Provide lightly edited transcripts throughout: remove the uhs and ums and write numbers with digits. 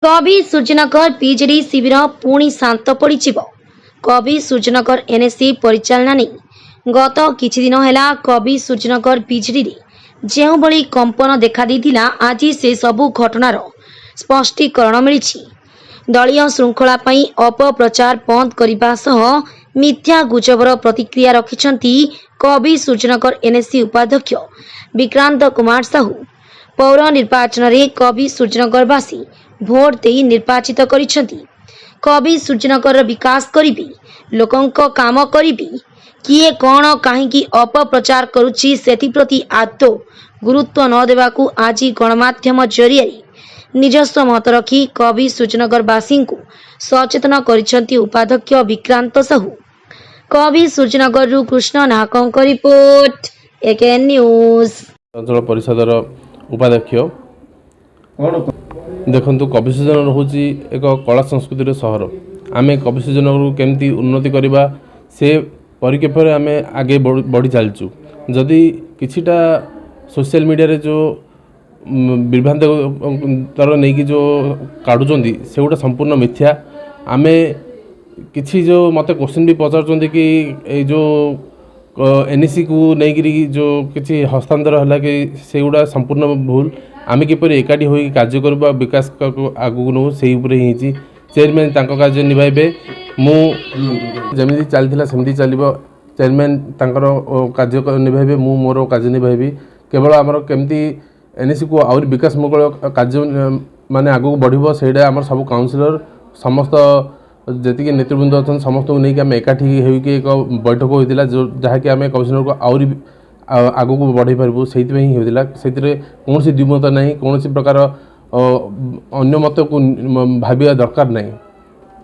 कवि सूर्यनगर पीएचडी शिविर पुणी शांत पड़िजिव। कवि सूर्यनगर एनएससी परिचालना नहीं गत किछि दिन हैला कवि सूर्यनगर पीएचडी जो भली कंपन देखा देइथिला आज से सबु घटनार स्पष्टीकरण मिली। दलीय श्रृंखला पई अपप्रचार बंद करने सह मिथ्या गुजबर प्रतिक्रिया रखिछंती कवि सूर्यनगर एनएससी उपाध्यक्ष विक्रांत कुमार साहू। पौर निर्वाचन रे कवि सूर्यनगरवासी भोट दे निर्वाचित करिछंती। कवि सूर्यनगर विकास करिबी, लोकंक काम करिबी, किए कौन कहीं अपप्रचार करुच्ची सेति प्रति आदौ गुरुत्व न देवाकू आज गणमाध्यम जरिया निजस्व मत रखी कवि सूर्यनगरवासी को सचेतन करिछंती उपाध्यक्ष विक्रांत साहू। कवि सूर्यनगर रु कृष्ण नाहकଙ୍କ रिपोर्ट एकेएन न्यूज। अंचल परिषदर उपाध्यक्ष देखु कवि सूर्यनगर हूँ एक कला संस्कृतिर सहर। आम कवि सूर्यनगर केमती उन्नति करवा से परिप्रेक्षी आम आगे बढ़ी चलचु। जदि किछिटा सोशल मीडिया रे जो विभ्रांत तर नहीं जो काढ़ुंट से गोटे संपूर्ण मिथ्या। आम किसी जो मत क्वेश्चन भी पचार कि जो एनएससी को लेकिन जो किसी हस्तांतर है कि से गुड़ा संपूर्ण भूल। आम किपर एकाठी हो कार्य करवा विकास आगू नौ से ही चेयरमैन कार्य निभाइबे। मुझे चलता सेमती चलो चेयरमैन कार्य निभाइबे, मु मोर कार्य निभाइबी। केवल आमर केमती एनएससी को आउर विकासमूलक कार्य माने आगू बढ़िबो सेटा आमर सब काउंसिलर समस्त जी नेतृवृंद अच्छा समस्त को लेकिन आम एकाठी होकर एक बैठक होता जो जहाँकि आम कमिशनर को आउरी आगू को बढ़ई पार्बू से कौन सी द्विमत ना कौन प्रकार अन्य मत को भाविया दरकार नहीं।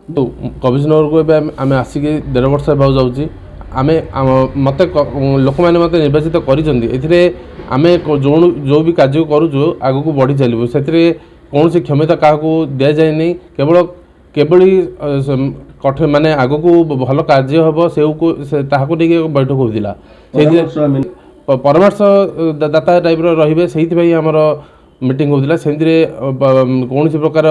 तो कमिशनर को आम आसिक 1.5 वर्ष जाऊँगी। आम मत लोक मैंने मत निर्वाचित करें जो भी कार्य करूँ आगू को बढ़ी चलू से कौन सी क्षमता क्या दि जाए नहीं। केवल कठोर माने आगू को भल कार्य हम से ताकू नहीं बैठक होता परामर्श दाता टाइप रे से आमर मीटिंग होता से कौन सी प्रकार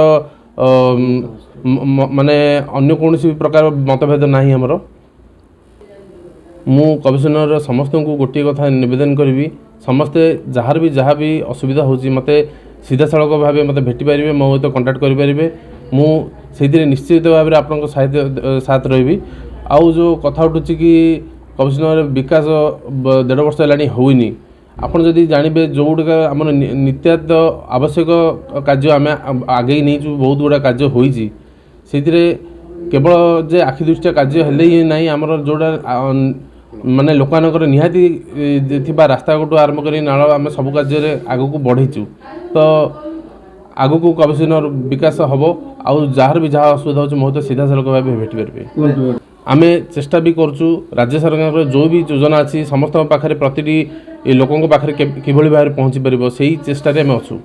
माने अन्य कौन सी प्रकार मतभेद नहीं। आमर मु कमिशनर समस्त को गोटे कथा निवेदन करी समस्ते जहाँ भी असुविधा हो मत सीधा सड़क भाव मत भेटी पारे मो सहित कंटाक्ट करें। मुझे निश्चित भाव में आपन साथ रही। आउ जो कथा उठू कि कमिशनर विकास 1.5 वर्ष है होनी आपड़ जदि जानवे जो गुड़ाक आम नित्यात आवश्यक कार्य आम आगे नहीं बहुत गुड़ा कार्य होती केवल जे आखि दृष्टिया कार्य हेले ही ना आमर जोड़ा माने लोकानकर निहाती थिबा रास्ता गोटू आरंभ कर नाल आम सब कार्य आगू को बढ़ीचु। तो आगू को कमिशनर विकास हम आउ जार भी जहाँ असुविधा हो मो सीधा सड़क भाव भेटी पारे। आम चेष्टा भी करुँ राज्य सरकार जो भी योजना अच्छी समस्त पाखे प्रति लोकों पाखे किभली भाव पहुँची पार से चेष्टा आम अच्छू।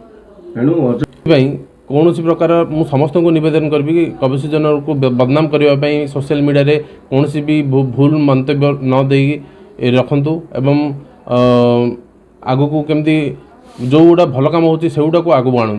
कौन सी प्रकार मु समस्त को निवेदन करी कि कवि सूर्यनगर को बदनाम करने सोशल मीडिया रे कौन सी भी भूल मंतव्य न दे रखु एवं आगू को केमती जो गुड़ा भल कम हो गुड़ा को आगू आणु।